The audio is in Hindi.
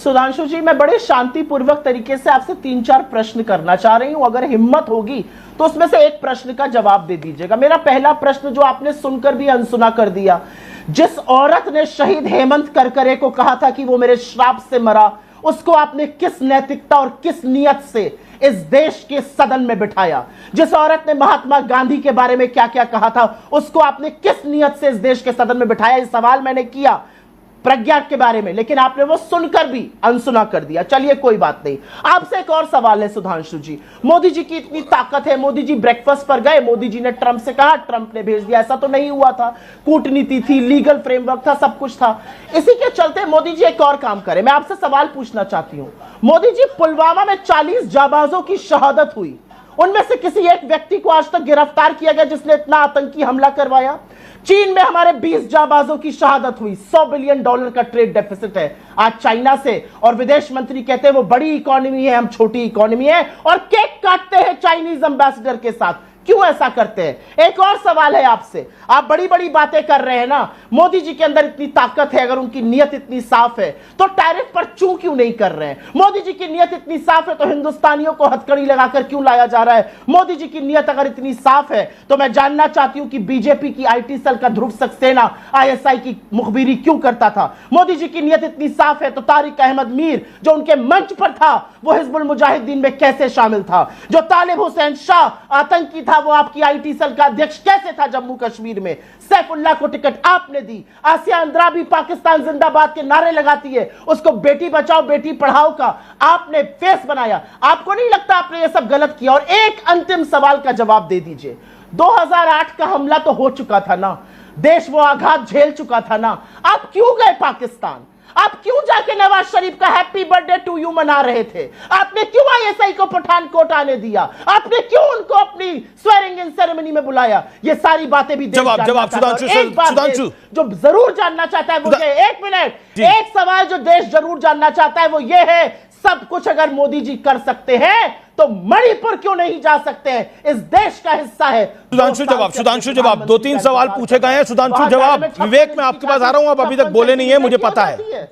सुधांशु जी, मैं बड़े शांतिपूर्वक तरीके से आपसे 3-4 प्रश्न करना चाह रही हूं। अगर हिम्मत होगी तो उसमें से एक प्रश्न का जवाब दे दीजिएगा। मेरा पहला प्रश्न जो आपने सुनकर भी अनसुना कर दिया, जिस औरत ने शहीद हेमंत करकरे को कहा था कि वो मेरे श्राप से मरा, उसको आपने किस नैतिकता और किस नियत से इस देश के सदन में बिठाया? जिस औरत ने महात्मा गांधी के बारे में क्या क्या कहा था, उसको आपने किस नियत से इस देश के सदन में बिठाया? ये सवाल मैंने किया प्रज्ञा के बारे में, लेकिन आपने वो सुनकर भी अनसुना कर दिया। चलिए कोई बात नहीं। आपसे एक और सवाल है सुधांशु जी। मोदी जी की इतनी ताकत है, मोदी जी ब्रेकफास्ट पर गए, मोदी जी ने ट्रंप से कहा, ट्रंप ने भेज दिया। ऐसा तो नहीं हुआ था, कूटनीति थी, लीगल फ्रेमवर्क था, सब कुछ था। इसी के चलते मोदी जी एक और काम करे। मैं आपसे सवाल पूछना चाहती हूं, मोदी जी, पुलवामा में 40 जाबाजों की शहादत हुई, उनमें से किसी एक व्यक्ति को आज तक गिरफ्तार किया गया जिसने इतना आतंकी हमला करवाया? चीन में हमारे 20 जाबाजों की शहादत हुई, $100 बिलियन का ट्रेड डेफिसिट है आज चाइना से, और विदेश मंत्री कहते हैं वो बड़ी इकोनॉमी है, हम छोटी इकोनॉमी है, और केक काटते हैं चाइनीज एम्बेसडर के साथ। क्यों ऐसा करते हैं? एक और सवाल है आपसे। आप बड़ी बड़ी बातें कर रहे हैं ना, मोदी जी के अंदर इतनी ताकत है, अगर उनकी नियत इतनी साफ है तो टैरिफ पर चूं क्यों नहीं कर रहे हैं? मोदी जी की नियत इतनी साफ है तो हिंदुस्तानियों को हथकड़ी लगाकर क्यों लाया जा रहा है? मोदी जी की नियत अगर इतनी साफ है तो मैं जानना चाहती हूं कि बीजेपी की आईटी सेल का ध्रुव सक्सेना आईएसआई की मुखबिरी क्यों करता था? मोदी जी की नियत इतनी साफ है तो तारिक अहमद मीर जो उनके मंच पर था वो हिजबुल मुजाहिदीन में कैसे शामिल था? जो तालिब हुसैन शाह आतंकी था वो आपकी आईटी सेल का अध्यक्ष कैसे था जम्मू कश्मीर में? सैफुल्लाह को टिकट आपने दी, आसिया अंद्राबी पाकिस्तान जिंदाबाद के नारे लगाती है, उसको बेटी बचाओ बेटी पढ़ाओ का आपने फेस बनाया। आपको नहीं लगता आपने ये सब गलत किया? और एक अंतिम सवाल का जवाब दे दीजिए। 2008 का हमला तो हो चुका था ना, देश वो आघात झेल चुका था ना, आप क्यों गए पाकिस्तान? आप क्यों जाके नवाज शरीफ का हैप्पी बर्थडे टू यू मना रहे थे? आपने क्यों आईएसआई को पठानकोट आने दिया? आपने क्यों उनको अपनी स्वेरिंग इन सेरेमनी में बुलाया? ये सारी बातें भी जवाब सुधांशु, एक बात जो जरूर जानना चाहता है मुझे, एक मिनट, एक सवाल जो देश जरूर जानना चाहता है वो ये है, सब कुछ अगर मोदी जी कर सकते हैं तो मणिपुर क्यों नहीं जा सकते हैं? इस देश का हिस्सा है। सुधांशु जवाब 2-3 सवाल पूछे गए हैं। सुधांशु जवाब, विवेक मैं आपके पास आ रहा हूं, आप अभी तक बोले नहीं है, मुझे पता है।